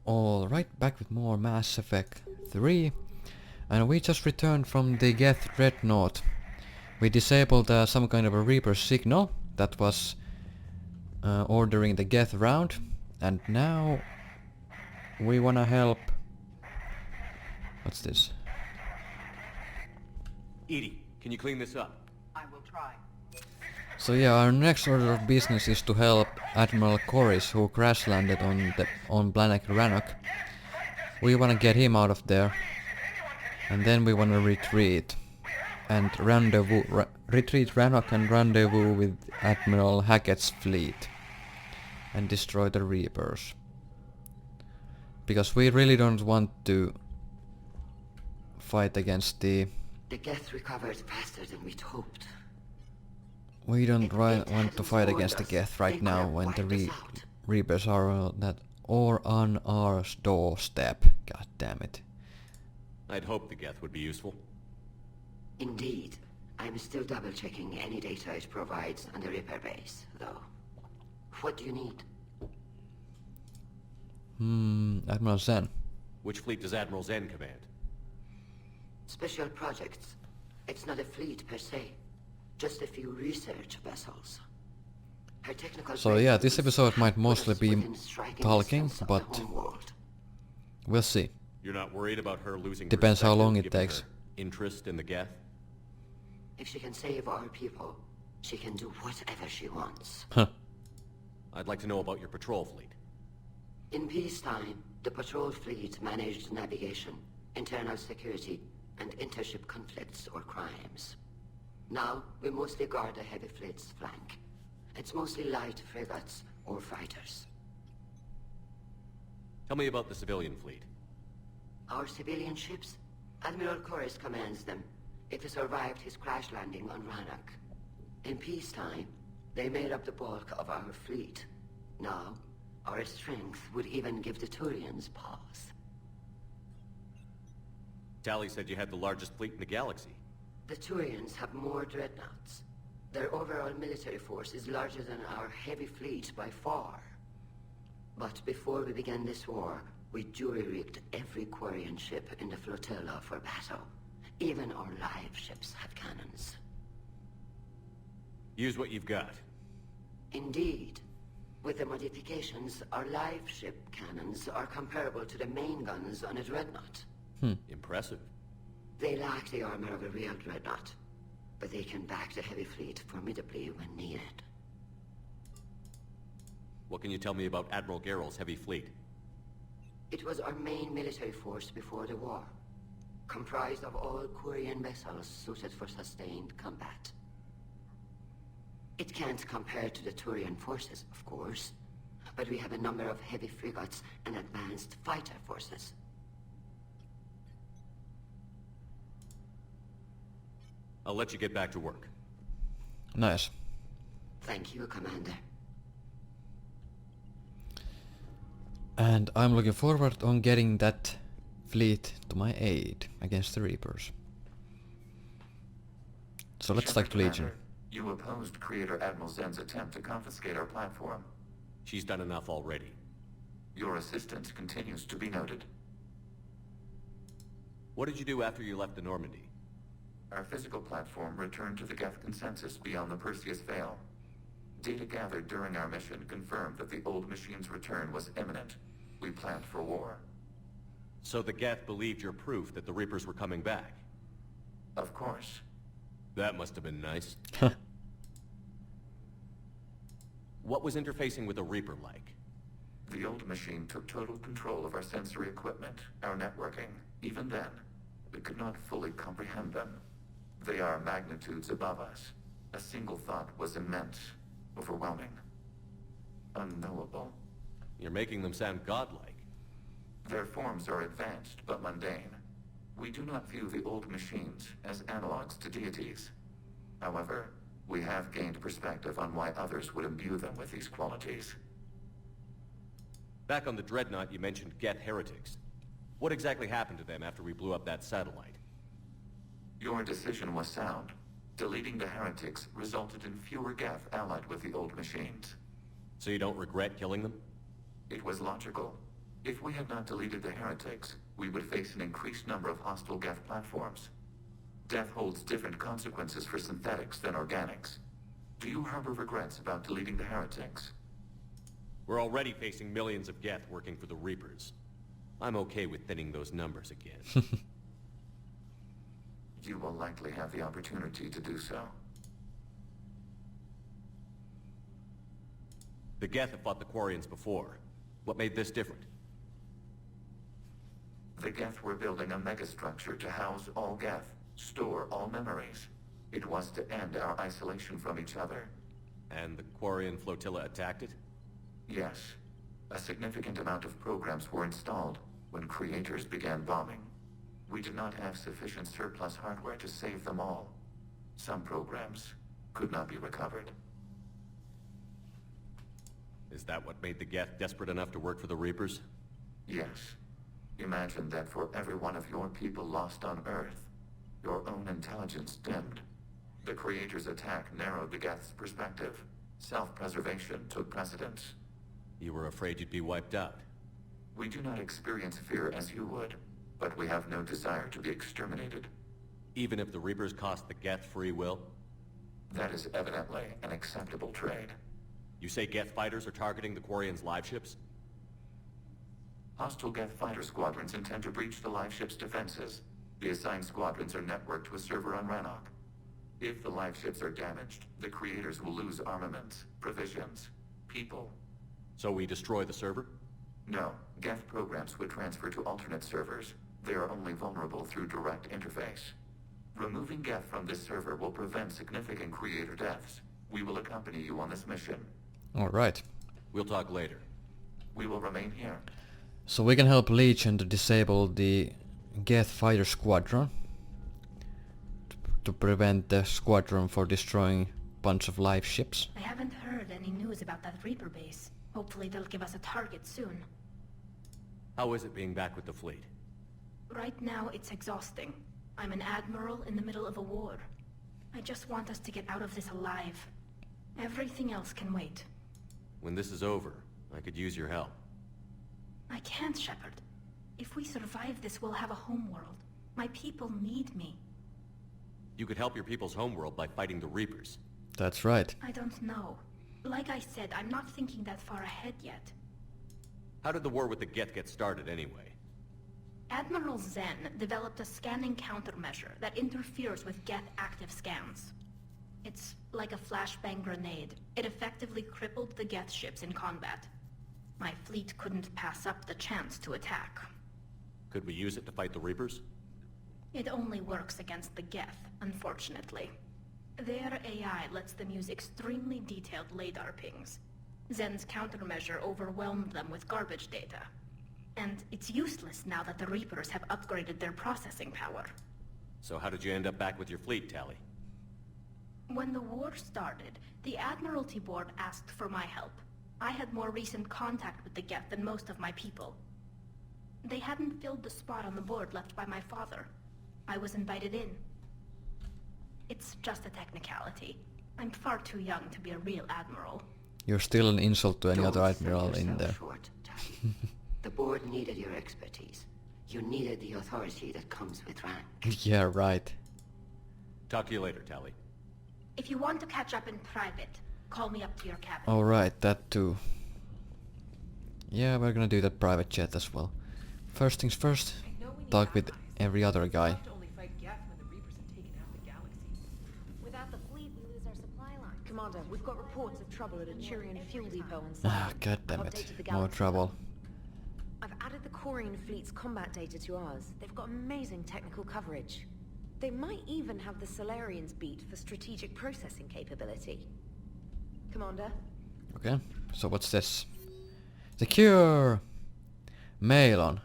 Alright, back with more Mass Effect 3. And we just returned from the Geth Dreadnought. We disabled some kind of a Reaper signal that was ordering the Geth round. And now we wanna help... What's this? Edie, can you clean this up? I will try. So yeah, our next order of business is to help Admiral Corris, who crash landed on planet Rannoch. We wanna get him out of there. And then we wanna retreat. And retreat Rannoch and rendezvous with Admiral Hackett's fleet. And destroy the Reapers. Because we really don't want to fight against the... The Geth recovered faster than we'd hoped. We don't want to fight against the Geth right now when the Reapers are on our doorstep. God damn it. I'd hoped the Geth would be useful. Indeed. I'm still double-checking any data it provides on the Reaper base, though. What do you need? Admiral Zen. Which fleet does Admiral Zen command? Special projects. It's not a fleet per se. Just a few research vessels. Her technical So yeah, this episode might mostly be talking, but we'll see. You're not worried about her losing Depends how long it given takes. her interest in the Geth? If she can save our people, she can do whatever she wants. Huh. I'd like to know about your patrol fleet. In peacetime, the patrol fleet managed navigation, internal security, and intership conflicts or crimes. Now, we mostly guard the heavy fleet's flank. It's mostly light frigates or fighters. Tell me about the civilian fleet. Our civilian ships? Admiral Corris commands them. It survived his crash landing on Rannoch. In peacetime, they made up the bulk of our fleet. Now, our strength would even give the Turians pause. Tally said you had the largest fleet in the galaxy. The Turians have more dreadnoughts. Their overall military force is larger than our heavy fleet by far. But before we began this war, we jury-rigged every Quarian ship in the flotilla for battle. Even our live ships have cannons. Use what you've got. Indeed. With the modifications, our live ship cannons are comparable to the main guns on a dreadnought. Impressive. They lack the armor of a real dreadnought, but they can back the heavy fleet formidably when needed. What can you tell me about Admiral Geralt's heavy fleet? It was our main military force before the war, comprised of all Quarian vessels suited for sustained combat. It can't compare to the Turian forces, of course, but we have a number of heavy frigates and advanced fighter forces. I'll let you get back to work. Nice. Thank you, Commander. And I'm looking forward on getting that fleet to my aid against the Reapers. So let's start the Legion. You opposed Creator Admiral Zen's attempt to confiscate our platform. She's done enough already. Your assistance continues to be noted. What did you do after you left the Normandy? Our physical platform returned to the Geth consensus beyond the Perseus Veil. Data gathered during our mission confirmed that the old machine's return was imminent. We planned for war. So the Geth believed your proof that the Reapers were coming back? Of course. That must have been nice. What was interfacing with a Reaper like? The old machine took total control of our sensory equipment, our networking. Even then, we could not fully comprehend them. They are magnitudes above us. A single thought was immense, overwhelming, unknowable. You're making them sound godlike. Their forms are advanced but mundane. We do not view the old machines as analogs to deities. However, we have gained perspective on why others would imbue them with these qualities. Back on the Dreadnought, you mentioned Geth heretics. What exactly happened to them after we blew up that satellite? Your decision was sound. Deleting the heretics resulted in fewer Geth allied with the old machines. So you don't regret killing them? It was logical. If we had not deleted the heretics, we would face an increased number of hostile Geth platforms. Death holds different consequences for synthetics than organics. Do you harbor regrets about deleting the heretics? We're already facing millions of Geth working for the Reapers. I'm okay with thinning those numbers again. You will likely have the opportunity to do so. The Geth have fought the Quarians before. What made this different? The Geth were building a megastructure to house all Geth, store all memories. It was to end our isolation from each other. And the Quarian flotilla attacked it? Yes. A significant amount of programs were installed when creators began bombing. We did not have sufficient surplus hardware to save them all. Some programs could not be recovered. Is that what made the Geth desperate enough to work for the Reapers? Yes. Imagine that for every one of your people lost on Earth, your own intelligence dimmed. The Creator's attack narrowed the Geth's perspective. Self-preservation took precedence. You were afraid you'd be wiped out. We do not experience fear as you would, but we have no desire to be exterminated. Even if the Reapers cost the Geth free will? That is evidently an acceptable trade. You say Geth fighters are targeting the Quarians' live ships? Hostile Geth fighter squadrons intend to breach the live ship's defenses. The assigned squadrons are networked to a server on Rannoch. If the live ships are damaged, the creators will lose armaments, provisions, people. So we destroy the server? No, Geth programs would transfer to alternate servers. They are only vulnerable through direct interface. Removing Geth from this server will prevent significant creator deaths. We will accompany you on this mission. Alright. We'll talk later. We will remain here. So we can help Legion to disable the Geth fighter squadron. To prevent the squadron for destroying a bunch of live ships. I haven't heard any news about that Reaper base. Hopefully they'll give us a target soon. How is it being back with the fleet? Right now it's exhausting. I'm an admiral in the middle of a war. I just want us to get out of this alive. Everything else can wait. When this is over, I could use your help. I can't, Shepard. If we survive this, we'll have a homeworld. My people need me. You could help your people's homeworld by fighting the Reapers. That's right. I don't know. Like I said, I'm not thinking that far ahead yet. How did the war with the Geth get started anyway? Admiral Zen developed a scanning countermeasure that interferes with Geth active scans. It's like a flashbang grenade. It effectively crippled the Geth ships in combat. My fleet couldn't pass up the chance to attack. Could we use it to fight the Reapers? It only works against the Geth, unfortunately. Their AI lets them use extremely detailed LADAR pings. Zen's countermeasure overwhelmed them with garbage data. And it's useless now that the Reapers have upgraded their processing power. So how did you end up back with your fleet, Tali? When the war started, the Admiralty Board asked for my help. I had more recent contact with the Geth than most of my people. They hadn't filled the spot on the board left by my father. I was invited in. It's just a technicality. I'm far too young to be a real admiral. You're still an insult to any Don't other sell admiral in yourself there. short, Tali. The board needed your expertise. You needed the authority that comes with rank. Yeah, right. Talk to you later, Tali. If you want to catch up in private, call me up to your cabin. Alright, that too. Yeah, we're gonna do that private chat as well. First things first, talk with every other guy. To only fight Geth when the Reapers have taken out the galaxy. Without the fleet, we lose our supply line. Commander, we've got reports of trouble at a Turian fuel depot on site. Ah, god damn I've it. updated the More galaxy trouble. map. I've added the Quarian fleet's combat data to ours. They've got amazing technical coverage. They might even have the Solarians beat for strategic processing capability. Commander? Okay, so what's this? Secure! Malon.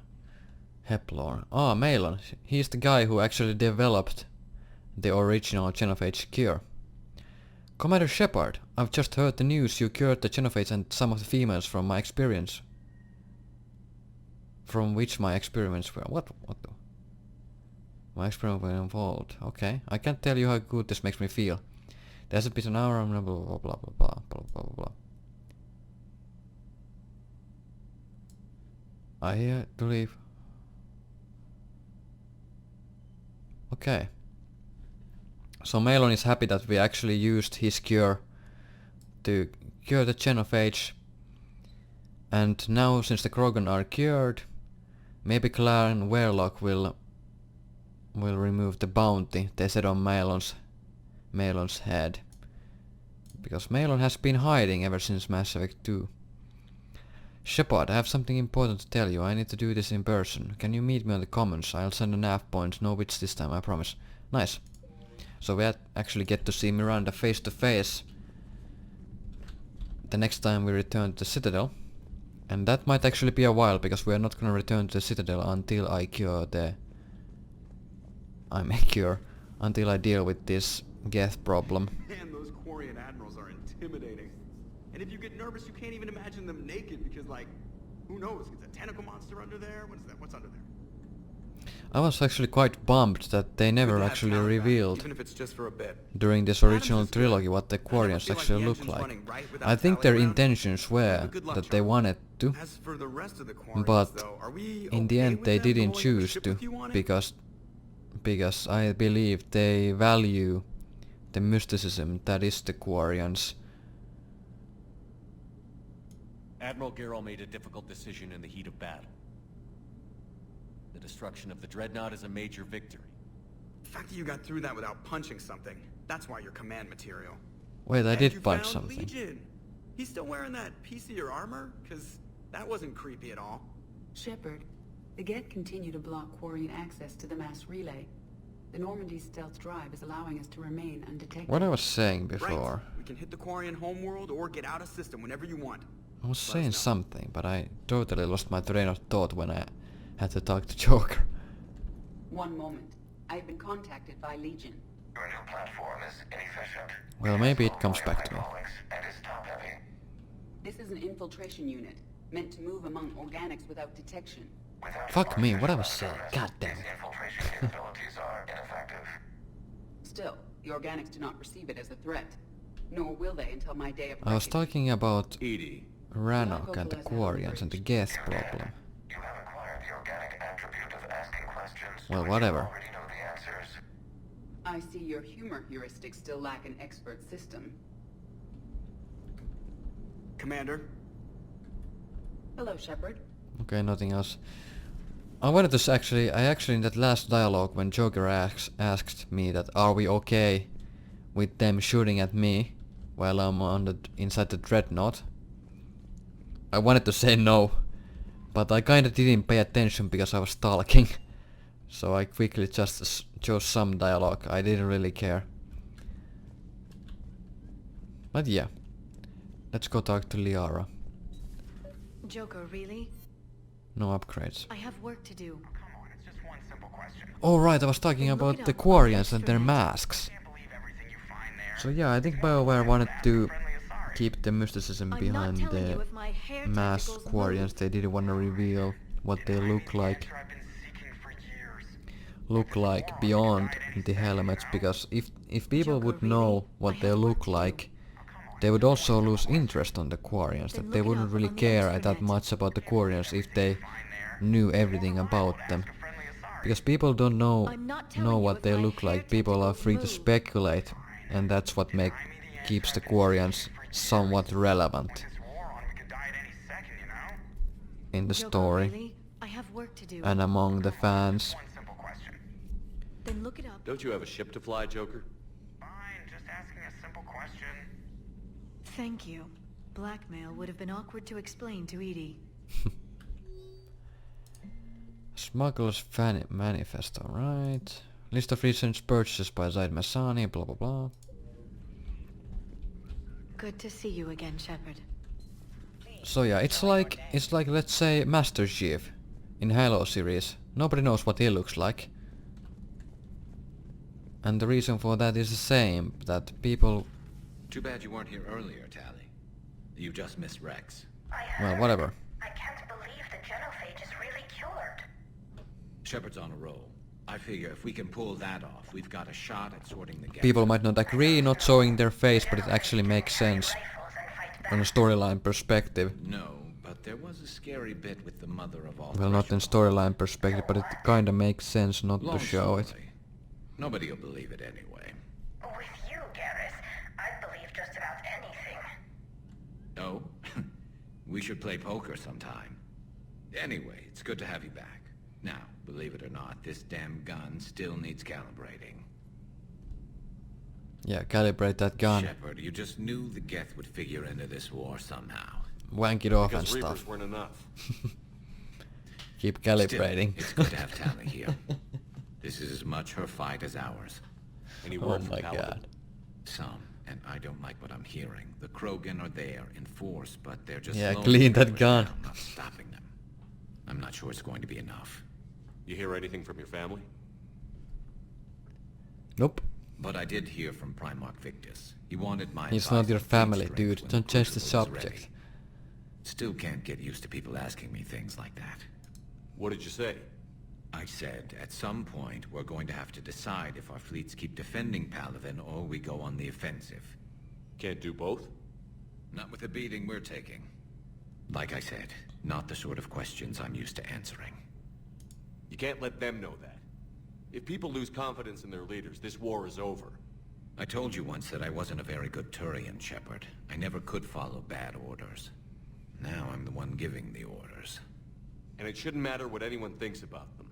Heplorn. Ah, Malon. He's the guy who actually developed the original Genophage cure. Commander Shepard, I've just heard the news you cured the Genophage and some of the females from my experience. From which my experiments were... What the... My experiments were involved. Okay, I can't tell you how good this makes me feel. There's a bit an hour and blah blah blah blah blah blah blah blah blah. I believe. Okay. So Malon is happy that we actually used his cure to cure the Genophage. And now, since the Krogan are cured, maybe Clan Warlock will remove the bounty they set on Malon's head. Because Malon has been hiding ever since Mass Effect 2. Shepard, I have something important to tell you. I need to do this in person. Can you meet me on the commons? I'll send a nav point. No bits this time, I promise. Nice. So we actually get to see Miranda face to face the next time we return to the Citadel. And that might actually be a while, because we are not gonna return to the Citadel until I until I deal with this Geth problem. Man, those Quarian admirals are intimidating. And if you get nervous, you can't even imagine them naked because, like, who knows? Is a tentacle monster under there? What is that? What's under there? I was actually quite bummed that they never Good to have actually talent back, revealed even if it's just for a bit. during this Adams original is good. trilogy what the I never Quarians feel like actually the look engine's like. running right without I think Tali their around. intentions were Good luck, that they Charlie. wanted to, As for the rest of the Quarians, but though, are we in the okay end with they them didn't going on the choose ship to, with you on it? because I believe they value the mysticism that is the Quarians. Admiral Garrel made a difficult decision in the heat of battle. The destruction of the Dreadnought is a major victory. The fact that you got through that without punching something, that's why you're command material. Wait, I And did you punch found something. Legion. He's still wearing that piece of your armor? Cause that wasn't creepy at all. Shepard, the Geth continue to block Quarian access to the mass relay. The Normandy stealth drive is allowing us to remain undetected. What I was saying before. Right. We can hit the Quarian homeworld or get out of system whenever you want. I was Let us saying know. something, but I totally lost my train of thought when I had to talk to Joker. One moment. I've been contacted by Legion. Your new platform is inefficient. Well, maybe it comes back to me. And is top-heavy. This is an infiltration unit, meant to move among organics without detection. Without Fuck me, what I was artificial saying. intelligence, God damn these it. infiltration capabilities are ineffective. Still, the organics do not perceive it as a threat. Nor will they until my day of I was reckoning. talking about Edie, Rannoch and the Quarians and the Geth problem. You have acquired the organic attribute of asking questions. Well, to which whatever. You already know the answers. I see your humor heuristics still lack an expert system. Commander, Hello, Shepard. Okay, nothing else. I wanted to I actually in that last dialogue when Joker asked me that are we okay with them shooting at me while I'm inside the Dreadnought, I wanted to say no, but I kinda didn't pay attention because I was talking. So I quickly just chose some dialogue. I didn't really care. But yeah. Let's go talk to Liara. Joker, really? No upgrades. I have work to do. Come on, it's just one simple question. Oh right, I was talking Then look about it the up on the Quarians and their extranet. masks. Can't believe everything you find there. So yeah, I think BioWare wanted to keep the mysticism I'm not behind telling the you if my hair mass tentacles Quarians. move. They didn't want to reveal what they look like. I've been seeking for years. Look like beyond the helmets, because if people Joker, would really? know what I they have look work to do. like, they would also lose interest on the Quarians. Then That they look it wouldn't up really on the care that extranet. much about the Quarians if they knew everything about them. Because people don't know I'm not telling know you what if they my look hair like. People are tentacles free to move. speculate, and that's what keeps the Quarians somewhat relevant This war on, we could die at any second, you know? in the Joker, story really? I have work to do. and among the fans. One simple question. Then look it up. don't you have a ship to fly, Joker? Fine, just asking a simple question. Thank you. Blackmail would have been awkward to explain to Edie. Smuggler's Manifesto, right? List of recent purchases by Zaid Massani, blah blah blah. Good to see you again, Shepard. So yeah, it's like let's say Master Chief in Halo series. Nobody knows what he looks like. And the reason for that is the same, that people, Too bad you weren't here earlier, Tally. You just missed Rex. well, whatever. I can't believe the genophage is really cured. Shepard's on a roll. I figure if we can pull that off, we've got a shot at sorting the gap. People might not agree, not showing their face, but it actually makes sense Rifles and fight back. from a storyline perspective. No, but But there was a scary bit with the mother of all. Well, not in storyline perspective, but it kinda makes sense not to show it. Nobody will believe it anyway. With you, Garrus, I'd believe just about anything. Oh? We should play poker sometime. Anyway, it's good to have you back. Now, believe it or not, this damn gun still needs calibrating. Yeah, calibrate that gun. Shepard, you just knew the Geth would figure into this war somehow. Wank it off Because and Reapers stuff. weren't enough. Keep calibrating. Still, it's good to have Tali here. This is as much her fight as ours. Any Oh word from my Paladin? god. Some, and I don't like what I'm hearing. The Krogan are there in force, but they're just Yeah, slowing clean the that Reapers gun. down, not stopping them. I'm not sure it's going to be enough. You hear anything from your family? Nope. But I did hear from Primarch Victus. He wanted my He's advice not your on fleet family, strength dude. when Don't change the Crucible is subject. ready. Still can't get used to people asking me things like that. What did you say? I said, at some point, we're going to have to decide if our fleets keep defending Palaven or we go on the offensive. Can't do both? Not with the beating we're taking. Like I said, not the sort of questions I'm used to answering. You can't let them know that. If people lose confidence in their leaders, this war is over. I told you once that I wasn't a very good Turian, Shepard. I never could follow bad orders. Now I'm the one giving the orders. And it shouldn't matter what anyone thinks about them.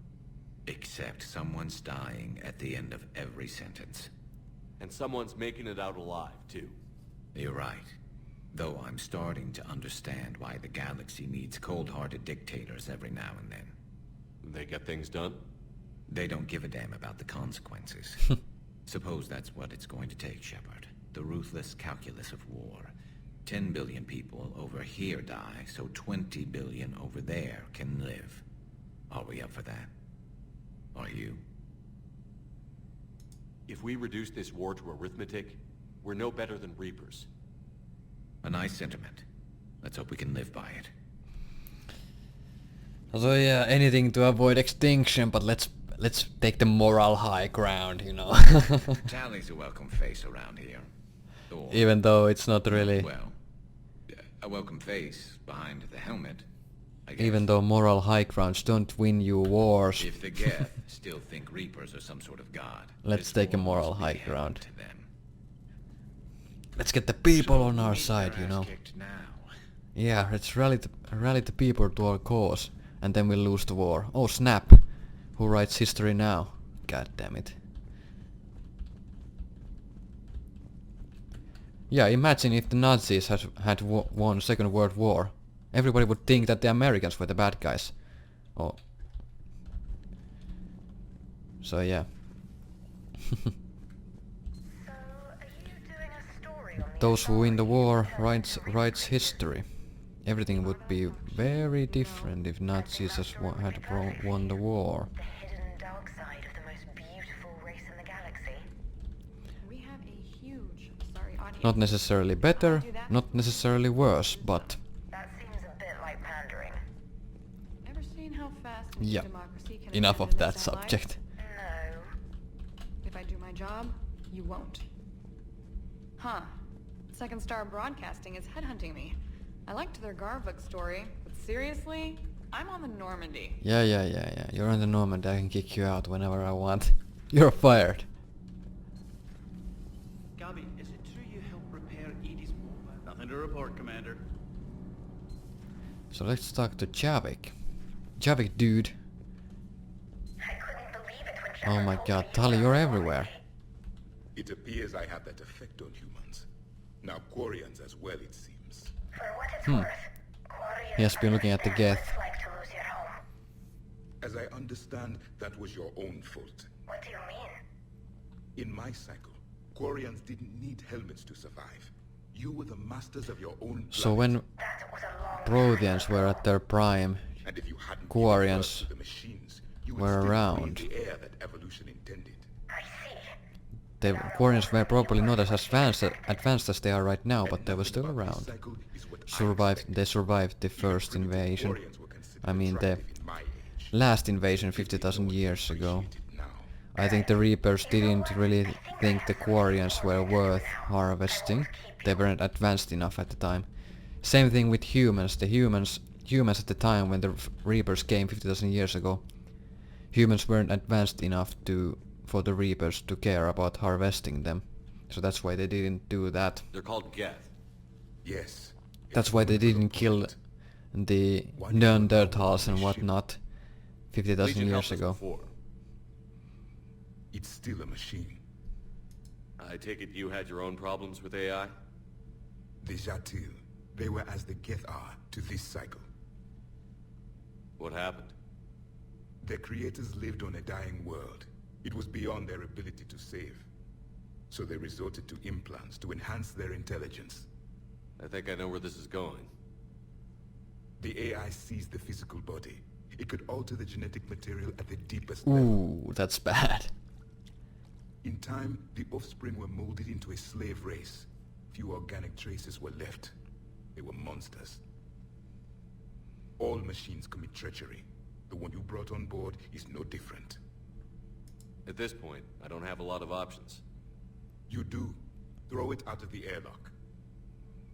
Except someone's dying at the end of every sentence. And someone's making it out alive, too. You're right. Though I'm starting to understand why the galaxy needs cold-hearted dictators every now and then. They get things done? They don't give a damn about the consequences. Suppose that's what it's going to take, Shepard. The ruthless calculus of war. 10 billion people over here die, so 20 billion over there can live. Are we up for that? Are you? If we reduce this war to arithmetic, we're no better than Reapers. A nice sentiment. Let's hope we can live by it. So yeah, anything to avoid extinction, but let's take the moral high ground, you know. Tali's a welcome face around here. Or, Even though it's not really... well, a welcome face behind the helmet, I guess. Even though moral high grounds don't win you wars. If the Geth still think Reapers are some sort of god, Let's this take a war moral must be high held ground. to them. Let's get the people So on our we need side, their you ass know. kicked now. Yeah, let's rally the people to our cause, and then we'll lose the war. Oh snap! Who writes history now? God damn it. Yeah, imagine if the Nazis had won Second World War. Everybody would think that the Americans were the bad guys. Oh. So yeah. So, are you doing a story on the Those who win the war intelligence writes history. Everything would be very different if Nazis had won the war. the hidden dark side of the most beautiful race in the galaxy? We have a huge, audience. Not necessarily better, Do that? not necessarily worse, but That seems a bit like pandering. Ever seen how fast yeah, democracy can enough of ascend in that this satellite? subject. No. If I do my job, you won't. Huh. Second Star Broadcasting is headhunting me. I liked their Garvik story, but seriously, I'm on the Normandy. Yeah. You're on the Normandy, I can kick you out whenever I want. You're fired. Gabi, is it true you helped repair Edie's mobile? Nothing to report, Commander. So let's talk to Javik. Javik, dude. I couldn't believe it when Oh Shepard my told god, me Tali, about you're the everywhere. It appears I have that effect on humans. Now Quarians as well, it seems. For what it's worth, Quarians He has been looking at the understand Geth. what it's like to lose your home. As I understand, that was your own fault. What do you mean? In my cycle, Quarians didn't need helmets to survive. You were the masters of your own So planet. when That was a long Protheans were at their prime, And if you hadn't Quarians given birth to the machines, you would were still around. breathe the air that evolution intended. I see. the Quarians were probably not as advanced as they are right now, but they were still around. They survived the first invasion. I mean the last invasion 50,000 years ago. I think the Reapers didn't really think the Quarians were worth harvesting. They weren't advanced enough at the time. Same thing with humans. The humans at the time when the Reapers came 50,000 years ago, humans weren't advanced enough for the Reapers to care about harvesting them. So that's why they didn't do that. They're called Geth. Yes. That's why they didn't kill the Neanderthals and whatnot 50,000 Legion years helped us ago. before. It's still a machine. I take it you had your own problems with AI? The Jatil, they were as the Geth are to this cycle. What happened? Their creators lived on a dying world. It was beyond their ability to save. So they resorted to implants to enhance their intelligence. I think I know where this is going. The AI seized the physical body. It could alter the genetic material at the deepest level. Ooh, that's bad. In time, the offspring were molded into a slave race. Few organic traces were left. They were monsters. All machines commit treachery. The one you brought on board is no different. At this point, I don't have a lot of options. You do. Throw it out of the airlock.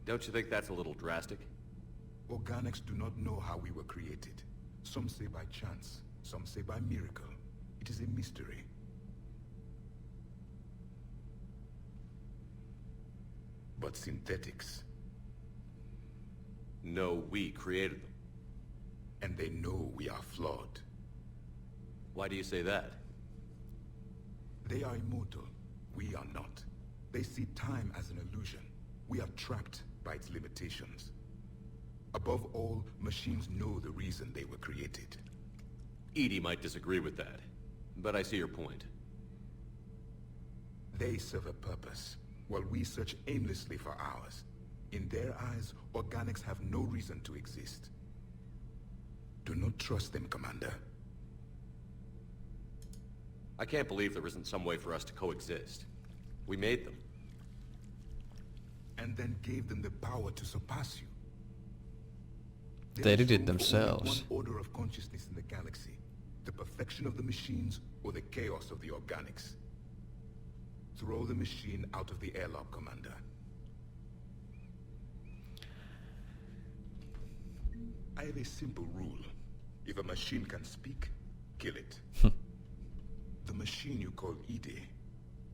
Don't you think that's a little drastic? Organics do not know how we were created. Some say by chance, some say by miracle. It is a mystery. But synthetics. No, we created them. And they know we are flawed. Why do you say that? They are immortal. We are not. They see time as an illusion. We are trapped by its limitations. Above all, machines know the reason they were created. Edie might disagree with that, but I see your point. They serve a purpose, while we search aimlessly for ours. In their eyes, organics have no reason to exist. Do not trust them, Commander. I can't believe there isn't some way for us to coexist. We made them. And then gave them the power to surpass you. They did it There is themselves. only one order of consciousness in the galaxy. The perfection of the machines or the chaos of the organics. Throw the machine out of the airlock, Commander. I have a simple rule. If a machine can speak, kill it. The machine you call Edie,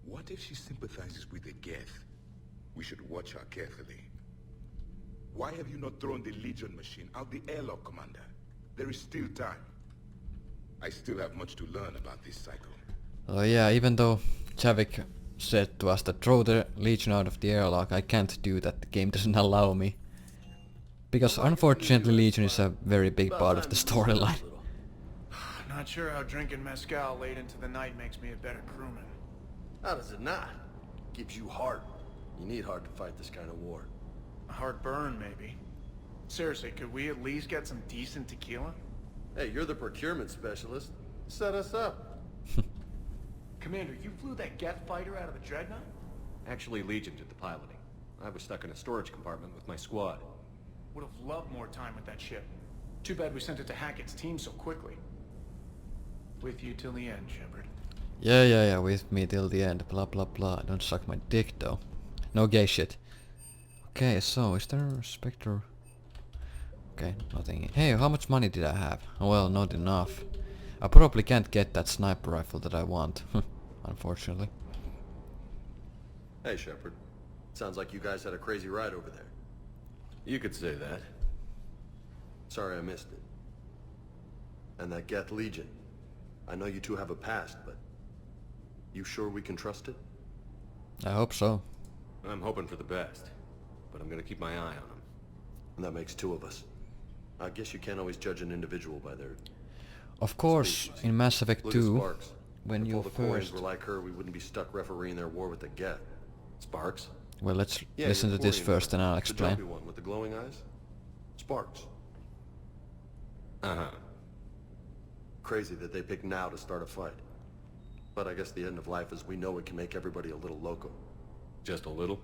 what if she sympathizes with the Geth? We should watch her carefully. Why have you not thrown the Legion machine out the airlock, Commander? There is still time. I still have much to learn about this cycle. Oh yeah, even though Javik said to us that throw the Legion out of the airlock, I can't do that. The game doesn't allow me. Because unfortunately Legion is a very big part of the storyline. Not sure how drinking mezcal late into the night makes me a better crewman. How does it not? Gives you heart. You need heart to fight this kind of war. A heartburn, maybe. Seriously, could we at least get some decent tequila? Hey, you're the procurement specialist. Set us up. Commander, you flew that Geth fighter out of the Dreadnought? Actually, Legion did the piloting. I was stuck in a storage compartment with my squad. Would have loved more time with that ship. Too bad we sent it to Hackett's team so quickly. With you till the end, Shepard. Yeah, with me till the end, blah blah blah. Don't suck my dick though. No gay shit. Okay, so is there a Spectre? Okay, nothing. Hey, how much money did I have? Well, not enough. I probably can't get that sniper rifle that I want, unfortunately. Hey, Shepard. Sounds like you guys had a crazy ride over there. You could say that. Sorry I missed it. And that Geth Legion. I know you two have a past, but... You sure we can trust it? I hope so. I'm hoping for the best, but I'm gonna keep my eye on them. And that makes two of us. I guess you can't always judge an individual by their... Of course, in Mass Effect Look at 2, Sparks. when If you all the Quarians first... were like her, we wouldn't be stuck refereeing their war with the Geth. Sparks? Well, let's Yeah, listen to your this Quarian first and I'll The explain. jumpy one with the glowing eyes? Sparks. Uh-huh. Crazy that they picked now to start a fight. But I guess the end of life as we know it can make everybody a little loco. Just a little?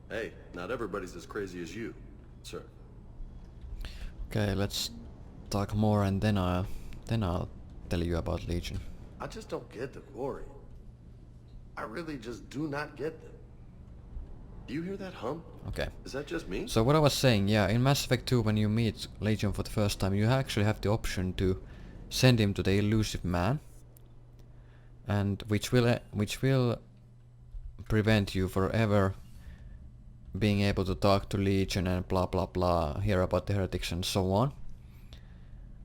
Hey, not everybody's as crazy as you, sir. Okay, let's talk more and then I'll tell you about Legion. I just don't get the glory. I really just do not get them. Do you hear that hum? Okay. Is that just me? So what I was saying, yeah, in Mass Effect 2 when you meet Legion for the first time, you actually have the option to send him to the Elusive Man, and which will prevent you forever being able to talk to Legion and blah blah blah, hear about the heretics and so on.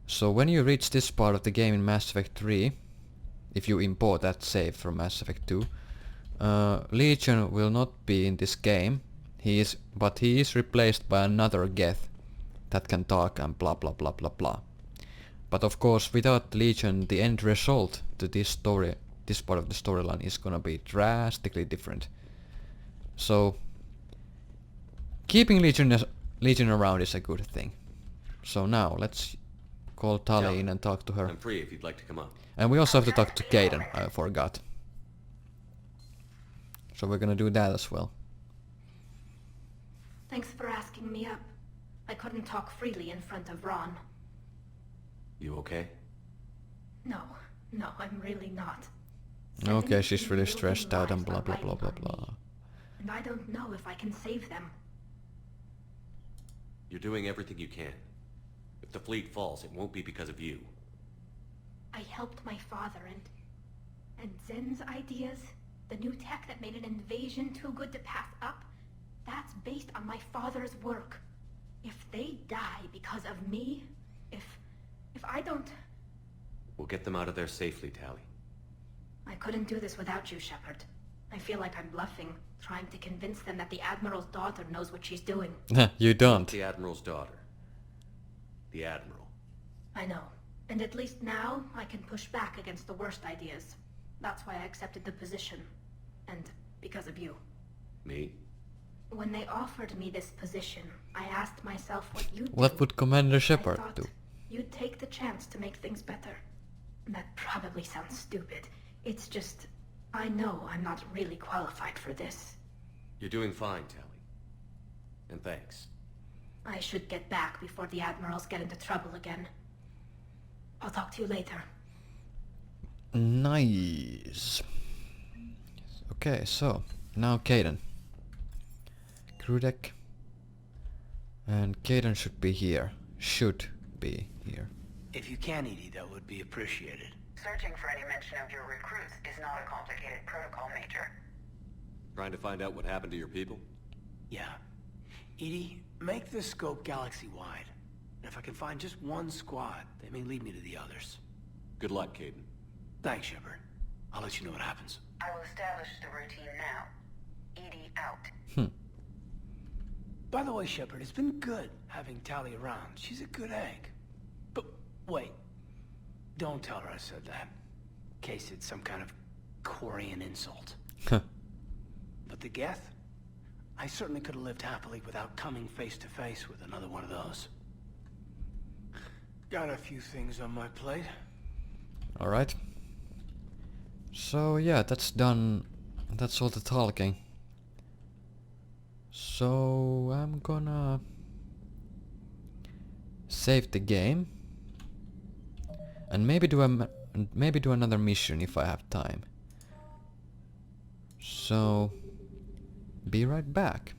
So when you reach this part of the game in Mass Effect 3, if you import that save from Mass Effect 2, Legion will not be in this game. But he is replaced by another Geth that can talk and blah blah blah blah blah. But of course, without Legion, the end result to this story, this part of the storyline, is gonna be drastically different. So keeping Legion around is a good thing. So now let's call Tali in and talk to her. I'm free if you'd like to come up. And we also have to talk to Kaidan, I forgot. So we're gonna do that as well. Thanks for asking me up. I couldn't talk freely in front of Ron. You okay? No, I'm really not. Okay, she's really stressed out and blah blah blah blah blah. And I don't know if I can save them. You're doing everything you can. If the fleet falls, it won't be because of you. I helped my father and Zen's ideas, the new tech that made an invasion too good to pass up, that's based on my father's work. If they die because of me, if I don't... We'll get them out of there safely, Tali. I couldn't do this without you, Shepard. I feel like I'm bluffing, trying to convince them that the Admiral's daughter knows what she's doing. You don't. The Admiral's daughter. The Admiral. I know. And at least now, I can push back against the worst ideas. That's why I accepted the position. And because of you. Me? When they offered me this position, I asked myself what you'd do. What would Commander Shepard do? You'd take the chance to make things better. That probably sounds stupid. It's just, I know I'm not really qualified for this. You're doing fine, Tali. And thanks. I should get back before the Admirals get into trouble again. I'll talk to you later. Nice. Okay, so now Kaidan. Crew deck. And Kaidan should be here. Should be here. If you can, Edie, that would be appreciated. Searching for any mention of your recruits is not a complicated protocol, Major. Trying to find out what happened to your people? Yeah. Edie, make the scope galaxy-wide. And if I can find just one squad, they may lead me to the others. Good luck, Kaidan. Thanks, Shepard. I'll let you know what happens. I will establish the routine now. Edie out. By the way, Shepard, it's been good having Tali around. She's a good egg. But wait. Don't tell her I said that. In case it's some kind of Quarian insult. But the Geth? I certainly could have lived happily without coming face to face with another one of those. Got a few things on my plate. Alright. So yeah, that's done. That's all the talking. So I'm gonna save the game and maybe do another mission if I have time. So be right back.